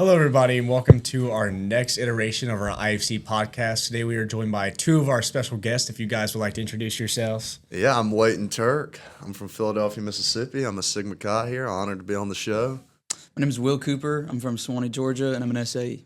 Hello, everybody, and welcome to our next iteration of our IFC podcast. Today, we are joined by two of our special guests. If you guys would like to introduce yourselves. Yeah, I'm Leyton Turk. I'm from Philadelphia, Mississippi. I'm a Sigma Chi here. Honored to be on the show. My name is Will Cooper. I'm from Swanee, Georgia, and I'm an SAE.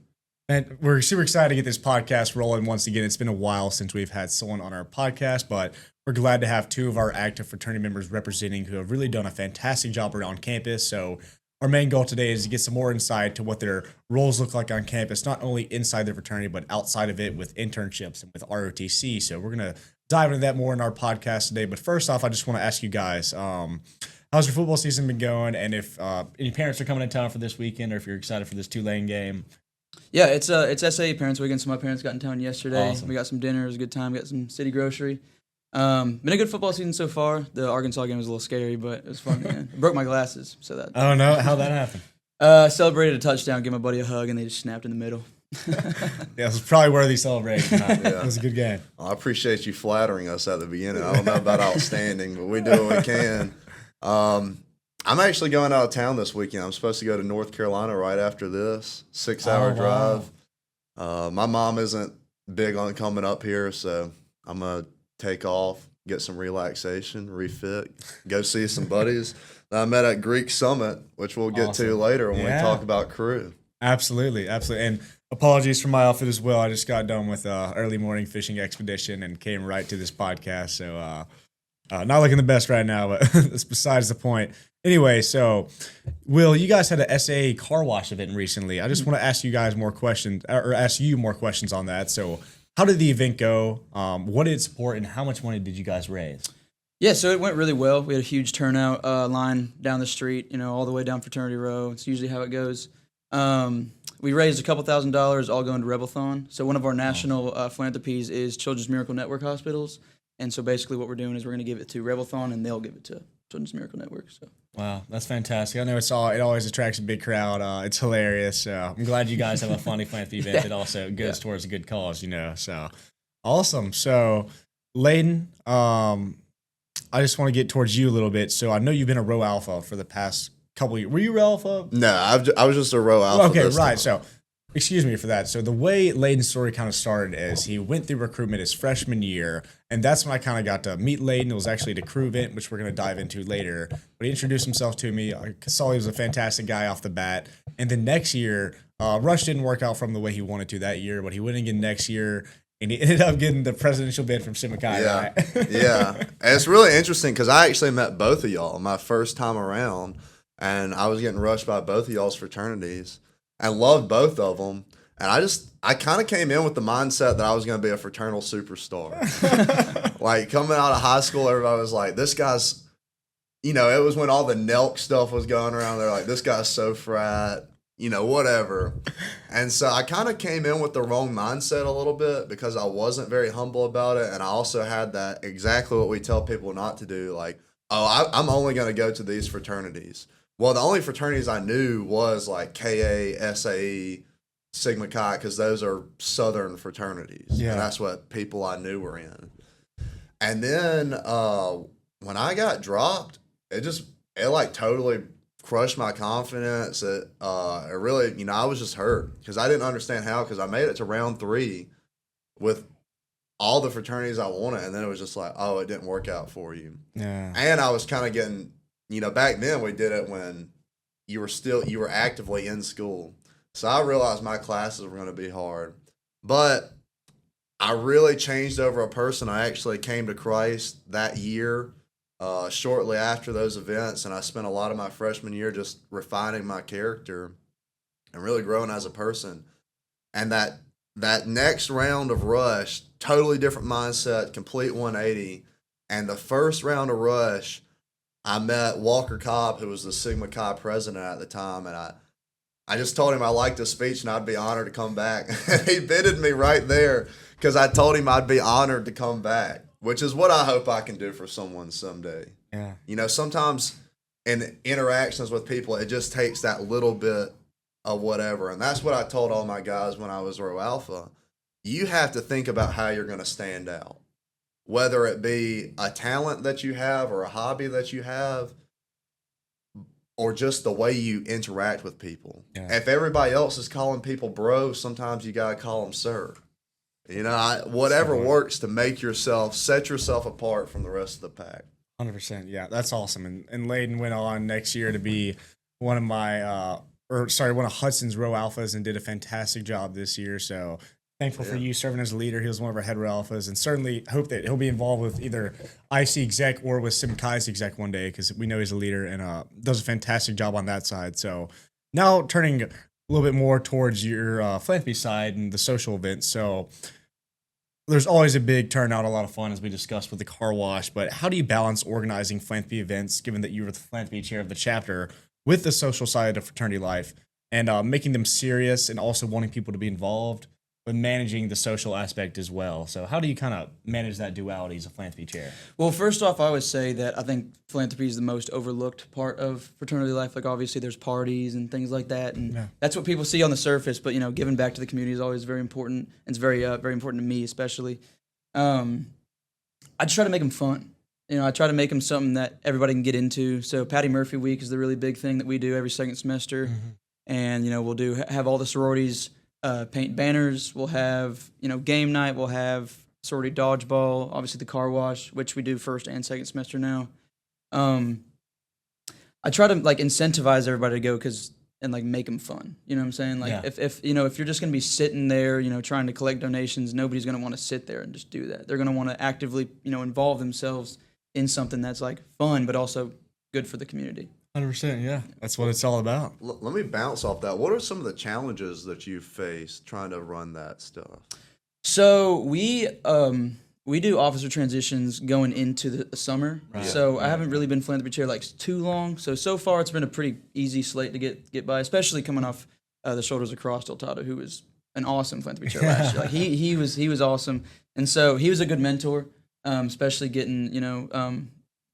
And we're super excited to get this podcast rolling once again. It's been a while since we've had someone on our podcast, but we're glad to have two of our active fraternity members representing who have really done a fantastic job around campus. So our main goal today is to get some more insight to what their roles look like on campus, not only inside their fraternity, but outside of it with internships and with ROTC. So we're going to dive into that more in our podcast today. But first off, I just want to ask you guys, how's your football season been going? And if any parents are coming in town for this weekend, or if you're excited for this Tulane game. Yeah, it's SAE Parents Weekend, so my parents got in town yesterday. Awesome. We got some dinner. It was a good time. Got some city grocery. Been a good football season so far. The Arkansas game was a little scary, but it was fun. Man. I broke my glasses, so that. Oh, no? How'd that happen? Celebrated a touchdown, gave my buddy a hug, and they just snapped in the middle. Yeah, it was probably worthy celebration. Yeah. It was a good game. I appreciate you flattering us at the beginning. I don't know about outstanding, but we do what we can. I'm actually going out of town this weekend. I'm supposed to go to North Carolina right after this, 6-hour drive. My mom isn't big on coming up here, so I'm going to take off, get some relaxation, refit, go see some buddies that I met at Greek Summit, which we'll get to later when we talk about crew. Absolutely. And apologies for my outfit as well. I just got done with early morning fishing expedition and came right to this podcast. So not looking the best right now, but that's besides the point. Anyway, so Will, you guys had an SA car wash event recently. I just want to ask you guys more questions, or ask you more questions on that. So how did the event go? What did it support, and how much money did you guys raise? Yeah, so it went really well. We had a huge turnout line down the street, all the way down Fraternity Row. It's usually how it goes. We raised a couple $1,000s, all going to Rebelthon. So one of our national philanthropies is Children's Miracle Network hospitals. And so basically what we're doing is we're going to give it to Rebelthon, and they'll give it to Children's Miracle Network. So. Wow, that's fantastic. I know it always attracts a big crowd. It's hilarious. I'm glad you guys have a funny philanthropy event that also goes towards a good cause, So awesome. So Leyton, I just want to get towards you a little bit. So I know you've been a row alpha for the past couple of years. Were you row alpha? No, I was just a row alpha. Okay, right. So excuse me for that. So the way Leyton's story kind of started is he went through recruitment his freshman year, and that's when I kind of got to meet Leyton. It was actually the crew event, which we're going to dive into later. But he introduced himself to me. I saw he was a fantastic guy off the bat. And then next year, Rush didn't work out from the way he wanted to that year, but he went again next year, and he ended up getting the presidential bid from Sigma Chi, right? Yeah. And it's really interesting because I actually met both of y'all my first time around, and I was getting rushed by both of y'all's fraternities. I loved both of them, and I kind of came in with the mindset that I was going to be a fraternal superstar. Like, coming out of high school, everybody was like, this guy's, it was when all the Nelk stuff was going around. They're like, this guy's so frat, whatever. And so I kind of came in with the wrong mindset a little bit because I wasn't very humble about it, and I also had that exactly what we tell people not to do, like, I'm only going to go to these fraternities. Well, the only fraternities I knew was like KA, SAE, Sigma Chi, because those are Southern fraternities. Yeah. And that's what people I knew were in. And then when I got dropped, it like totally crushed my confidence. It really, I was just hurt because I didn't understand how, because I made it to round 3 with all the fraternities I wanted, and then it was just like, oh, it didn't work out for you. Yeah. And I was kind of getting... back then we did it when you were actively in school. So I realized my classes were going to be hard. But I really changed over a person. I actually came to Christ that year, shortly after those events, and I spent a lot of my freshman year just refining my character and really growing as a person. And that next round of Rush, totally different mindset, complete 180. And the first round of Rush, I met Walker Cobb, who was the Sigma Chi president at the time, and I just told him I liked his speech and I'd be honored to come back. And he bidded me right there because I told him I'd be honored to come back, which is what I hope I can do for someone someday. Yeah. Sometimes in interactions with people, it just takes that little bit of whatever. And that's what I told all my guys when I was row alpha. You have to think about how you're going to stand out. Whether it be a talent that you have or a hobby that you have, or just the way you interact with people. Yeah. If everybody else is calling people bro, sometimes you gotta call them sir. Whatever Smart. works to make yourself set yourself apart from the rest of the pack. 100%. Yeah, that's awesome. And Leyton went on next year to be one of one of Hudson's row alphas and did a fantastic job this year. So thankful for Yeah. you serving as a leader. He was one of our head row alphas, and certainly hope that he'll be involved with either IC exec or with Sim Kai's exec one day, because we know he's a leader and does a fantastic job on that side. So now turning a little bit more towards your philanthropy side and the social events. So there's always a big turnout, a lot of fun, as we discussed with the car wash. But how do you balance organizing philanthropy events, given that you were the philanthropy chair of the chapter, with the social side of fraternity life, and making them serious and also wanting people to be involved, but managing the social aspect as well? So how do you kind of manage that duality as a philanthropy chair? Well, first off, I would say that I think philanthropy is the most overlooked part of fraternity life. Like, obviously, there's parties and things like that, and that's what people see on the surface. But, giving back to the community is always very important, and it's very important to me, especially. I just try to make them fun. I try to make them something that everybody can get into. So Patty Murphy Week is the really big thing that we do every second semester, and we'll have all the sororities paint banners. We'll have game night. We'll have sorority dodgeball. Obviously the car wash, which we do first and second semester now. I try to incentivize everybody to go and make them fun. You know what I'm saying? If you're just gonna be sitting there, trying to collect donations, nobody's gonna want to sit there and just do that. They're gonna want to actively, involve themselves in something that's fun, but also good for the community. 100%. Yeah, that's what it's all about. Let me bounce off that. What are some of the challenges that you face trying to run that stuff? So we do officer transitions going into the summer. Right. So I haven't really been philanthropy chair too long. So far it's been a pretty easy slate to get by, especially coming off the shoulders of Cross Del Tato, who was an awesome philanthropy chair last year. He was awesome, and so he was a good mentor, especially getting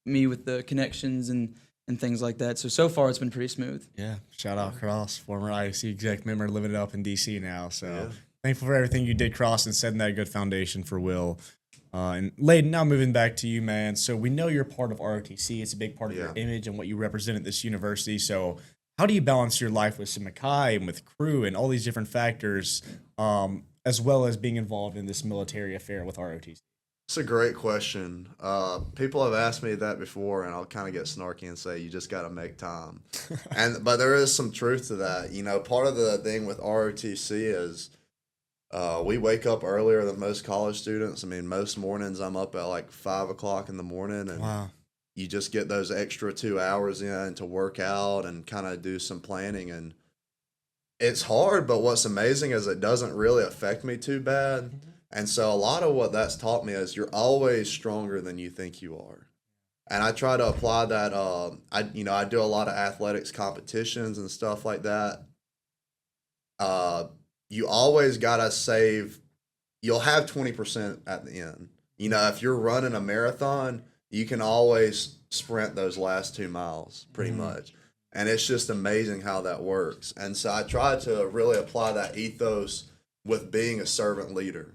me with the connections and things like that. So far it's been pretty smooth. Yeah, shout out Cross, former IFC exec member, living it up in DC now. So thankful for everything you did, Cross, and setting that good foundation for Will. And Leyton, now moving back to you, man. So we know you're part of ROTC. It's a big part of your image and what you represent at this university. So how do you balance your life with Sim Kai and with crew and all these different factors, as well as being involved in this military affair with ROTC? It's a great question. People have asked me that before, and I'll kind of get snarky and say, you just got to make time. But there is some truth to that. Part of the thing with ROTC is we wake up earlier than most college students. I mean, most mornings I'm up at 5 o'clock in the morning, and you just get those extra 2 hours in to work out and kind of do some planning. And it's hard, but what's amazing is it doesn't really affect me too bad. And so a lot of what that's taught me is you're always stronger than you think you are. And I try to apply that. I do a lot of athletics competitions and stuff like that. You always got to save. You'll have 20% at the end. If you're running a marathon, you can always sprint those last 2 miles pretty much. And it's just amazing how that works. And so I try to really apply that ethos with being a servant leader.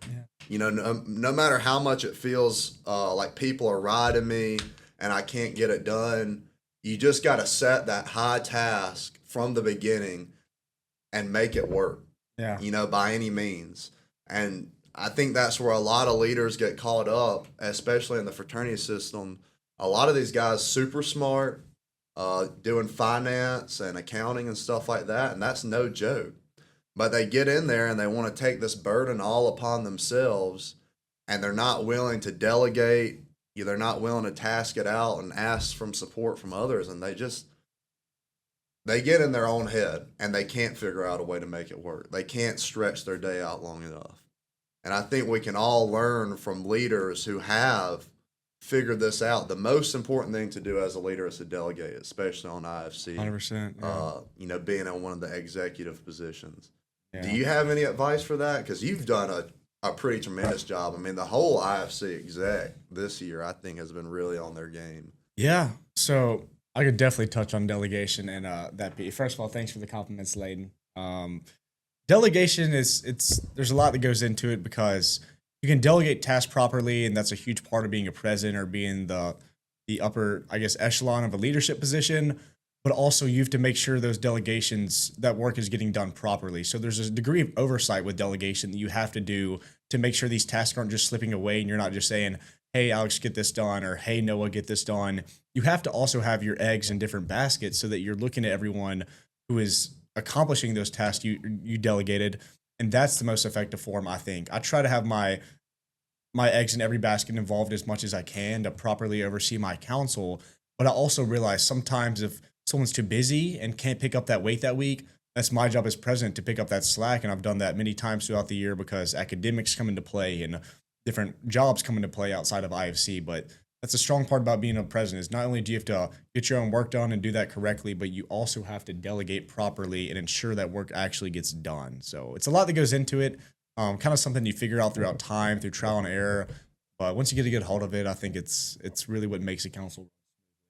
No matter how much it feels like people are riding me and I can't get it done, you just got to set that high task from the beginning and make it work, by any means. And I think that's where a lot of leaders get caught up, especially in the fraternity system. A lot of these guys super smart, doing finance and accounting and stuff like that, and that's no joke. But they get in there and they want to take this burden all upon themselves, and they're not willing to delegate. They're not willing to task it out and ask from support from others, and they get in their own head and they can't figure out a way to make it work. They can't stretch their day out long enough. And I think we can all learn from leaders who have figured this out. The most important thing to do as a leader is to delegate, especially on IFC. 100%. Being in one of the executive positions. Yeah. Do you have any advice for that? Because you've done a pretty tremendous job. I mean, the whole IFC exec this year, I think, has been really on their game. Yeah. So I could definitely touch on delegation and that piece. First of all, thanks for the compliments, Leyton. Delegation there's a lot that goes into it, because you can delegate tasks properly, and that's a huge part of being a president or being the upper, I guess, echelon of a leadership position. but also you have to make sure those delegations, that work is getting done properly. So there's a degree of oversight with delegation that you have to do to make sure these tasks aren't just slipping away and you're not just saying, hey, Alex, get this done, or hey, Noah, get this done. You have to also have your eggs in different baskets so that you're looking at everyone who is accomplishing those tasks you delegated. And that's the most effective form, I think. I try to have my eggs in every basket involved as much as I can to properly oversee my council. But I also realize sometimes if someone's too busy and can't pick up that weight that week, that's my job as president to pick up that slack. And I've done that many times throughout the year because academics come into play and different jobs come into play outside of IFC. But that's a strong part about being a president is not only do you have to get your own work done and do that correctly, but you also have to delegate properly and ensure that work actually gets done. So it's a lot that goes into it. Kind of something you figure out throughout time, through trial and error. But once you get a good hold of it, I think it's really what makes a council.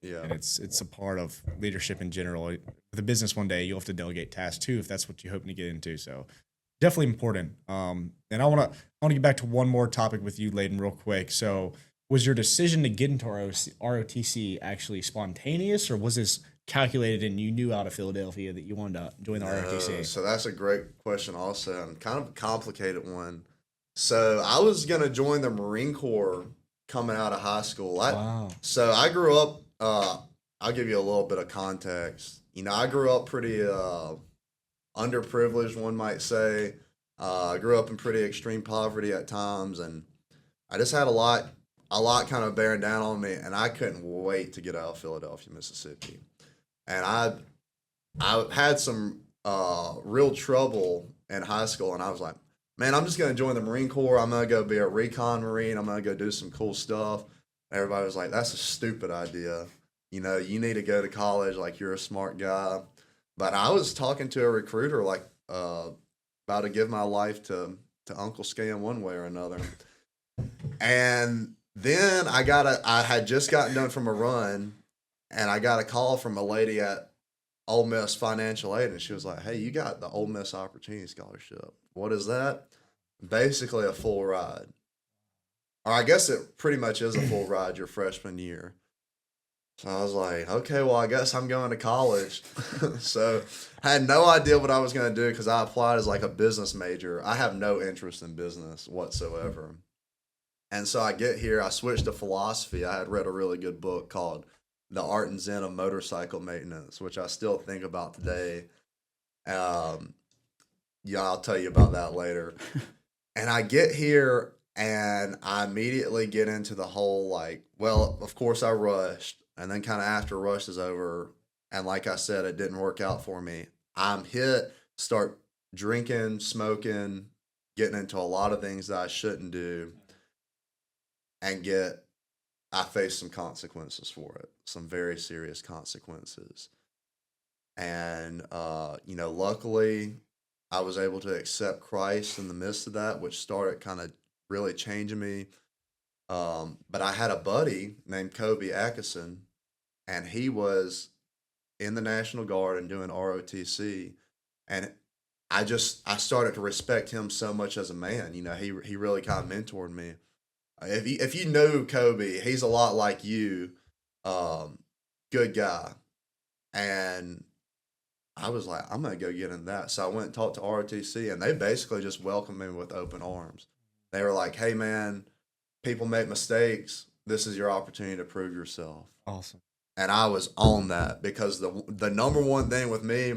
Yeah. And it's a part of leadership in general. With a business one day, you'll have to delegate tasks too, if that's what you're hoping to get into. So definitely important. And I want to get back to one more topic with you, Leyton, real quick. So was your decision to get into ROTC actually spontaneous, or was this calculated and you knew out of Philadelphia that you wanted to join the ROTC? So that's a great question also, and kind of a complicated one. So I was going to join the Marine Corps coming out of high school. Wow. So I grew up, I'll give you a little bit of context. I grew up pretty underprivileged, one might say. I grew up in pretty extreme poverty at times, and I just had a lot kind of bearing down on me, and I couldn't wait to get out of Philadelphia, Mississippi. And I had some real trouble in high school, and I was like, man, I'm just going to join the Marine Corps. I'm going to go be a recon Marine. I'm going to go do some cool stuff. Everybody was like, that's a stupid idea. You need to go to college, like you're a smart guy. But I was talking to a recruiter like about to give my life to Uncle Scam one way or another. And then I had just gotten done from a run, and I got a call from a lady at Ole Miss Financial Aid, and she was like, hey, you got the Ole Miss Opportunity Scholarship. What is that? Basically a full ride. Or I guess it pretty much is a full ride your freshman year. So I was like, okay, well, I guess I'm going to college. So I had no idea what I was going to do because I applied as like a business major. I have no interest in business whatsoever. And so I get here, I switched to philosophy. I had read a really good book called The Art and Zen of Motorcycle Maintenance, which I still think about today. Yeah, I'll tell you about that later. And I get here and I immediately get into the whole of course I rushed. And then kind of after rush is over, and like I said, it didn't work out for me. I'm hit, start drinking, smoking, getting into a lot of things that I shouldn't do, and I face some consequences for it, some very serious consequences. And, luckily I was able to accept Christ in the midst of that, which started kind of really changing me. But I had a buddy named Kobe Atkinson, and he was in the National Guard and doing ROTC. And I started to respect him so much as a man. He really kind of mentored me. If you know Kobe, he's a lot like you, good guy. And I was like, I'm going to go get in that. So I went and talked to ROTC, and they basically just welcomed me with open arms. They were like, hey, man, people make mistakes. This is your opportunity to prove yourself. Awesome. And I was on that because the number one thing with me,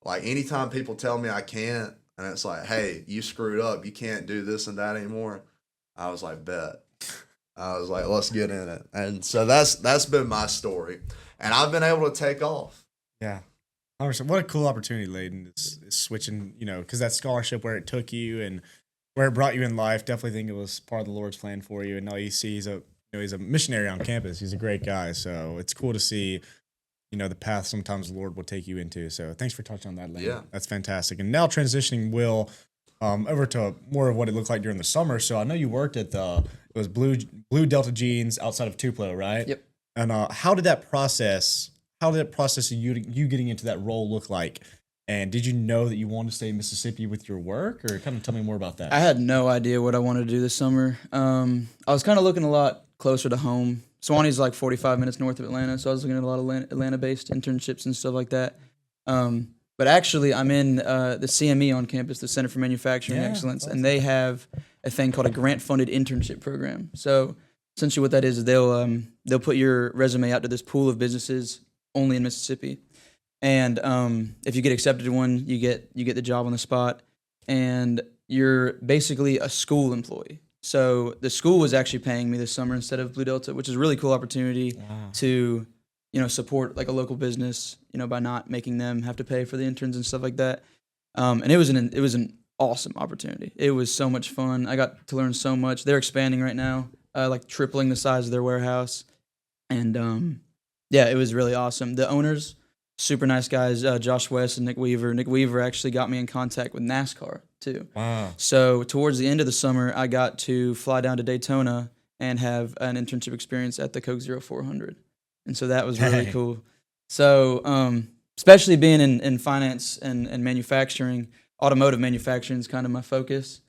like anytime people tell me I can't, and it's like, hey, you screwed up, you can't do this and that anymore, I was like, bet. I was like, let's get in it. And so that's been my story. And I've been able to take off. Yeah. What a cool opportunity, Leyton, is switching, because that scholarship where it took you and where it brought you in life, definitely think it was part of the Lord's plan for you. And now you see he's a missionary on campus. He's a great guy. So it's cool to see, the path sometimes the Lord will take you into. So thanks for touching on that, Leyton. Yeah. That's fantastic. And now transitioning, Will, over to more of what it looked like during the summer. So I know you worked at it was Blue Delta Jeans outside of Tupelo, right? Yep. And how did that process of you getting into that role look like? And did you know that you wanted to stay in Mississippi with your work, or kind of tell me more about that? I had no idea what I wanted to do this summer. I was kind of looking a lot closer to home. Swanee's like 45 minutes north of Atlanta, so I was looking at a lot of Atlanta-based internships and stuff like that. But actually, I'm in the CME on campus, the Center for Manufacturing Excellence, and they have a thing called a grant-funded internship program. So essentially, what that is they'll put your resume out to this pool of businesses only in Mississippi, and if you get accepted to one, you get the job on the spot, and you're basically a school employee. So the school was actually paying me this summer instead of Blue Delta, which is a really cool opportunity to, support like a local business, by not making them have to pay for the interns and stuff like that. And it was an awesome opportunity. It was so much fun. I got to learn so much. They're expanding right now, like tripling the size of their warehouse, and it was really awesome. The owners, super nice guys, Josh West and Nick Weaver. Nick Weaver actually got me in contact with NASCAR too. Wow. So towards the end of the summer, I got to fly down to Daytona and have an internship experience at the Coke 0400. And so that was really cool. So especially being in finance and manufacturing, automotive manufacturing is kind of my focus.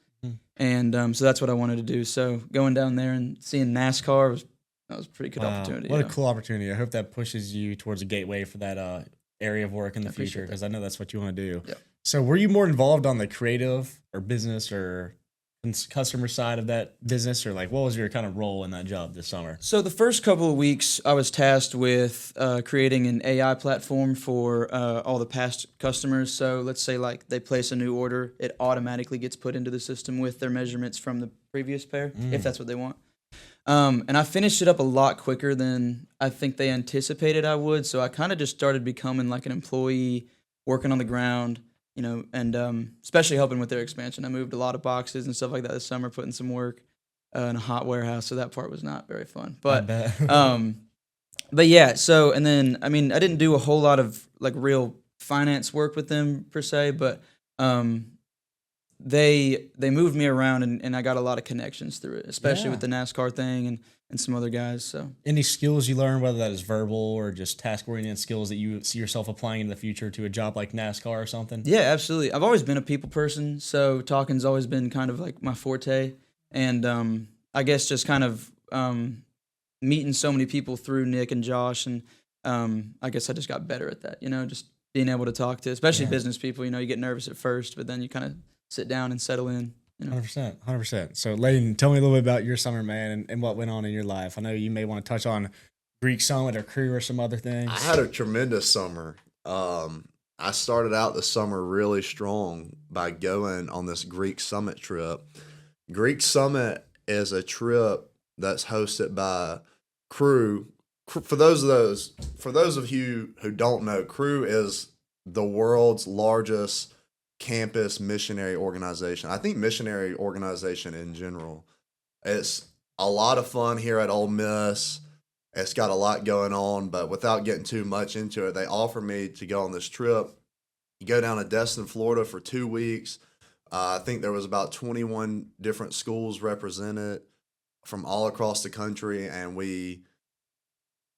And so that's what I wanted to do. So going down there and seeing NASCAR that was a pretty good opportunity. What a cool opportunity. I hope that pushes you towards a gateway for that area of work in the future, because I know that's what you want to do. Yep. So were you more involved on the creative or business or customer side of that business, or like what was your kind of role in that job this summer? So the first couple of weeks, I was tasked with creating an AI platform for all the past customers. So let's say like they place a new order, it automatically gets put into the system with their measurements from the previous pair, if that's what they want. And I finished it up a lot quicker than I think they anticipated I would. So I kind of just started becoming like an employee, working on the ground, and especially helping with their expansion. I moved a lot of boxes and stuff like that this summer, putting some work in a hot warehouse. So that part was not very fun. But but yeah. So and then I didn't do a whole lot of like real finance work with them per se, but they moved me around and I got a lot of connections through it, especially with the NASCAR thing and some other guys. So any skills you learn, whether that is verbal or just task-oriented skills that you see yourself applying in the future to a job like NASCAR or something? Yeah, absolutely. I've always been a people person, so talking's always been kind of like my forte. And I guess just kind of meeting so many people through Nick and Josh, and I guess I just got better at that, just being able to talk to, especially business people. You get nervous at first, but then you kind of sit down and settle in. 100%. So, Leyton, tell me a little bit about your summer, man, and what went on in your life. I know you may want to touch on Greek Summit or Crew or some other things. I had a tremendous summer. I started out the summer really strong by going on this Greek Summit trip. Greek Summit is a trip that's hosted by Crew. For those of you who don't know, Crew is the world's largest campus missionary organization. I think missionary organization in general. It's a lot of fun here at Ole Miss. It's got a lot going on, but without getting too much into it, they offered me to go on this trip. You go down to Destin, Florida for 2 weeks. I think there was about 21 different schools represented from all across the country, and we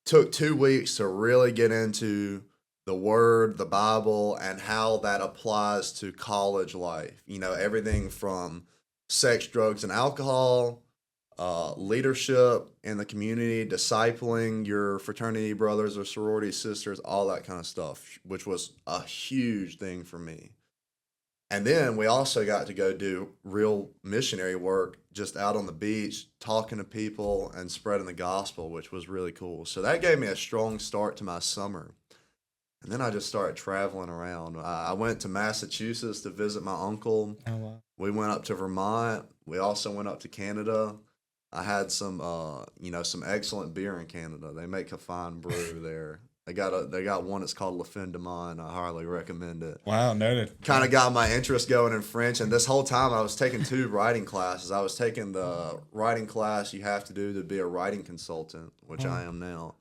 took 2 weeks to really get into the Word, the Bible, and how that applies to college life. Everything from sex, drugs, and alcohol, leadership in the community, discipling your fraternity brothers or sorority sisters, all that kind of stuff, which was a huge thing for me. And then we also got to go do real missionary work just out on the beach, talking to people and spreading the gospel, which was really cool. So that gave me a strong start to my summer. And then I just started traveling around. I went to Massachusetts to visit my uncle. Oh, wow. We went up to Vermont. We also went up to Canada. I had some excellent beer in Canada. They make a fine brew there. They got one that's called Le Fin de Mine. I highly recommend it. Wow, noted. Kind of got my interest going in French. And this whole time I was taking 2 writing classes. I was taking the writing class you have to do to be a writing consultant, which I am now.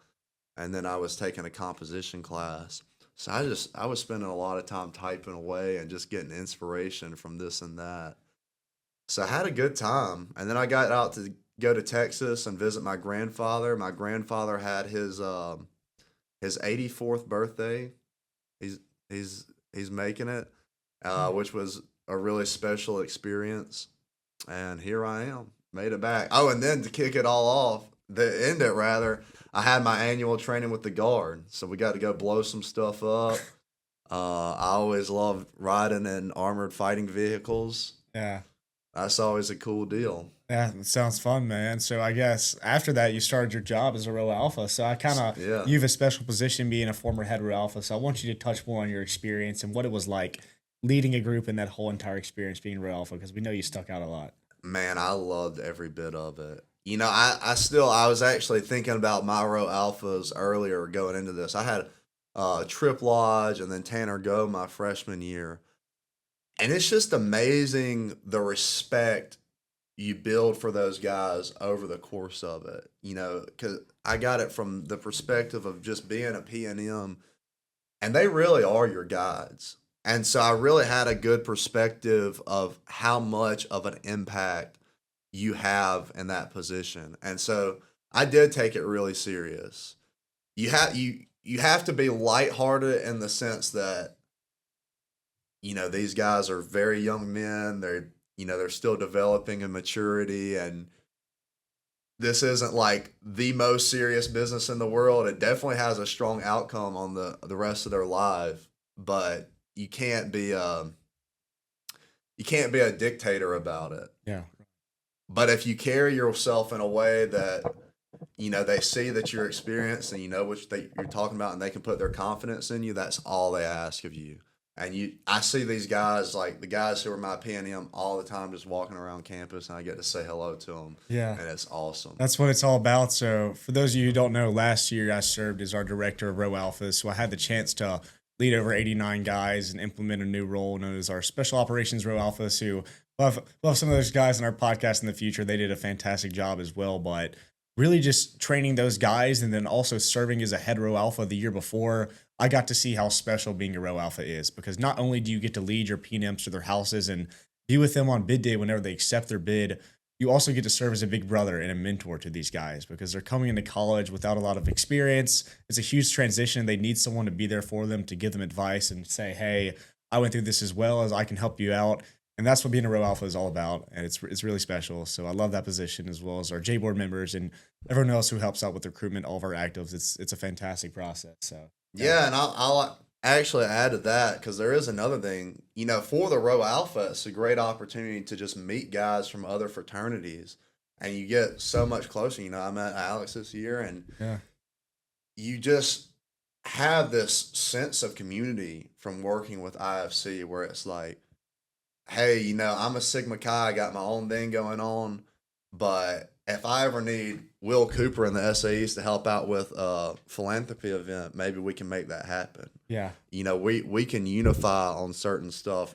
And then I was taking a composition class. So I was spending a lot of time typing away and just getting inspiration from this and that. So I had a good time. And then I got out to go to Texas and visit my grandfather. My grandfather had his 84th birthday. He's he's making it, which was a really special experience. And here I am, made it back. Oh, and then to kick it all off, to end it rather, I had my annual training with the guard, so we got to go blow some stuff up. I always loved riding in armored fighting vehicles. Yeah. That's always a cool deal. Yeah, it sounds fun, man. So I guess after that, you started your job as a row alpha. So I kind of, Yeah. you have a special position being a former head row alpha. So I want you to touch more on your experience and what it was like leading a group in that whole entire experience being row alpha, because we know you stuck out a lot. Man, I loved every bit of it. You know, I was actually thinking about my row alphas earlier going into this. I had Trip Lodge and then Tanner Go my freshman year. And it's just amazing the respect you build for those guys over the course of it. You know, because I got it from the perspective of just being a P&M, and they really are your guides. And so I really had a good perspective of how much of an impact you have in that position. And so I did take it really serious. You have to be lighthearted in the sense that, you know, these guys are very young men. They're still developing in maturity, and this isn't like the most serious business in the world. It definitely has a strong outcome on the rest of their life, but you can't be a dictator about it. Yeah. But if you carry yourself in a way that, you know, they see that you're experienced and you know what you're talking about, and they can put their confidence in you, that's all they ask of you. And I see these guys, like the guys who are my P&M all the time, just walking around campus, and I get to say hello to them. Yeah. And it's awesome. That's what it's all about. So for those of you who don't know, last year I served as our director of row alphas. So I had the chance to lead over 89 guys and implement a new role known as our special operations row alphas, who love some of those guys in our podcast in the future. They did a fantastic job as well, but really just training those guys and then also serving as a head row alpha the year before, I got to see how special being a row alpha is, because not only do you get to lead your P&Ms to their houses and be with them on bid day whenever they accept their bid, you also get to serve as a big brother and a mentor to these guys because they're coming into college without a lot of experience. It's a huge transition. They need someone to be there for them, to give them advice and say, hey, I went through this as well, as I can help you out. And that's what being a row alpha is all about. And it's really special. So I love that position, as well as our J board members and everyone else who helps out with recruitment, all of our actives. It's a fantastic process. So yeah, and I'll actually add to that, because there is another thing. You know, for the row alpha, it's a great opportunity to just meet guys from other fraternities, and you get so much closer. You know, I met Alex this year, and yeah, you just have this sense of community from working with IFC, where it's like, hey, you know, I'm a Sigma Chi, I got my own thing going on, but if I ever need Will Cooper and the SAEs to help out with a philanthropy event, maybe we can make that happen. yeah, You know, we can unify on certain stuff,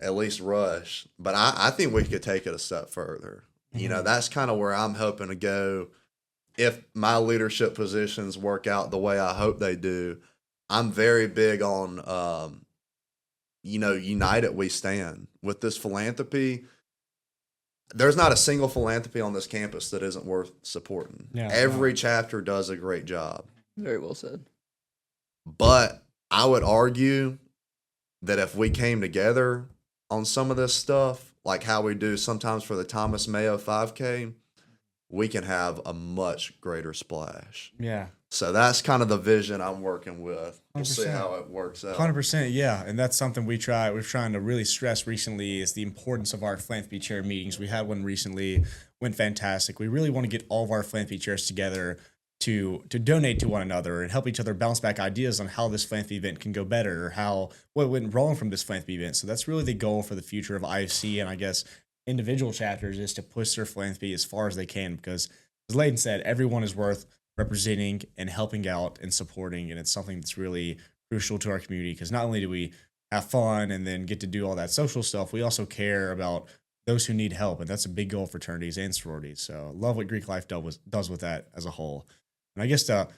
at least rush, but I think we could take it a step further. You know, that's kind of where I'm hoping to go. If my leadership positions work out the way I hope they do, I'm very big on, you know, united we stand. With this philanthropy, there's not a single philanthropy on this campus that isn't worth supporting. Yeah, Every chapter does a great job. Very well said. But I would argue that if we came together on some of this stuff, like how we do sometimes for the Thomas Mayo 5K, we can have a much greater splash. yeah. So that's kind of the vision I'm working with. We'll see 100%. how it works out. 100%, yeah, and that's something we're trying to really stress recently is the importance of our philanthropy chair meetings. We had one recently, went fantastic. We really want to get all of our philanthropy chairs together to donate to one another and help each other bounce back ideas on how this philanthropy event can go better, or what went wrong from this philanthropy event. So that's really the goal for the future of IFC, and I guess individual chapters, is to push their philanthropy as far as they can, because as Leyton said, everyone is worth representing and helping out and supporting, and it's something that's really crucial to our community, because not only do we have fun and then get to do all that social stuff, we also care about those who need help, and that's a big goal for fraternities and sororities. So love what Greek Life does with that as a whole. And I guess to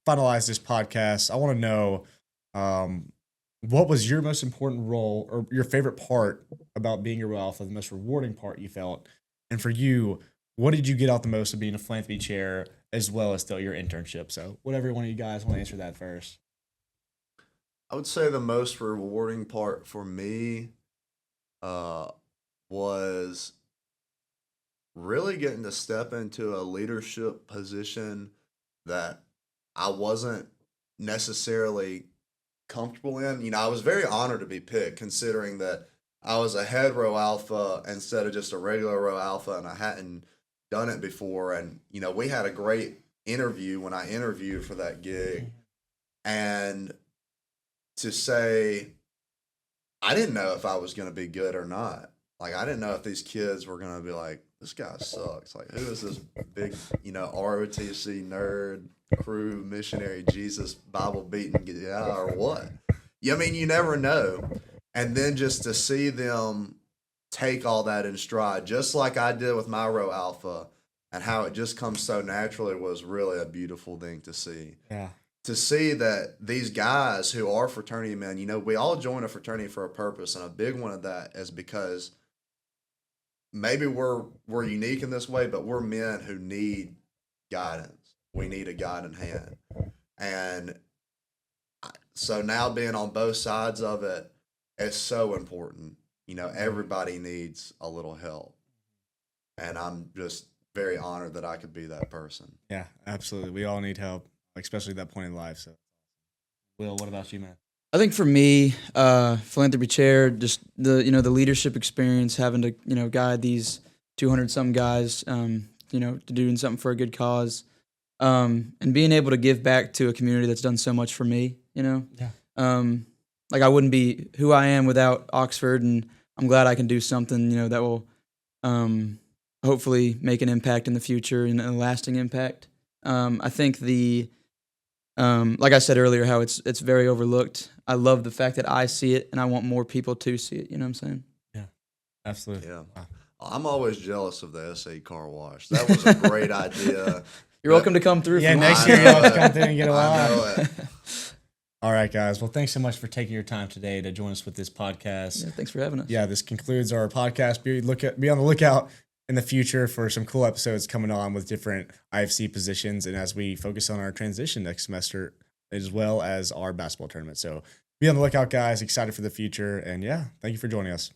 finalize this podcast, I want to know what was your most important role or your favorite part about being a row alpha, the most rewarding part you felt, and for you, what did you get out the most of being a philanthropy chair, as well as still your internship? So whatever one of you guys want to answer that first. I would say the most rewarding part for me was really getting to step into a leadership position that I wasn't necessarily comfortable in. You know, I was very honored to be picked, considering that I was a head row alpha instead of just a regular row alpha, and I hadn't done it before. And, you know, we had a great interview when I interviewed for that gig. And to say, I didn't know if I was going to be good or not. Like, I didn't know if these kids were going to be like, this guy sucks. Like, who is this big, you know, ROTC nerd, crew, missionary, Jesus, Bible beating guy or what? Yeah, I mean, you never know. And then just to see them take all that in stride, just like I did with my row alpha, and how it just comes so naturally was really a beautiful thing to see. Yeah. To see that these guys who are fraternity men, you know, we all join a fraternity for a purpose, and a big one of that is because maybe we're unique in this way, but we're men who need guidance. We need a guiding hand. And so now being on both sides of it is so important. You know, everybody needs a little help. And I'm just very honored that I could be that person. Yeah, absolutely. We all need help, especially at that point in life. So, Will, what about you, man? I think for me, philanthropy chair, just the leadership experience, having to guide these 200-some guys, to doing something for a good cause, and being able to give back to a community that's done so much for me. Yeah. Like I wouldn't be who I am without Oxford, and I'm glad I can do something that will hopefully make an impact in the future and a lasting impact. I think like I said earlier, how it's very overlooked. I love the fact that I see it, and I want more people to see it. You know what I'm saying? Yeah, absolutely. Yeah. Wow. I'm always jealous of the SA car wash. That was a great idea. You're welcome to come through. Yeah, next year you'll come through and get a I know lot. it. All right, guys. Well, thanks so much for taking your time today to join us with this podcast. Yeah, thanks for having us. Yeah, this concludes our podcast. Be on the lookout in the future for some cool episodes coming on with different IFC positions, and as we focus on our transition next semester, as well as our basketball tournament. So be on the lookout, guys. Excited for the future, and yeah, thank you for joining us.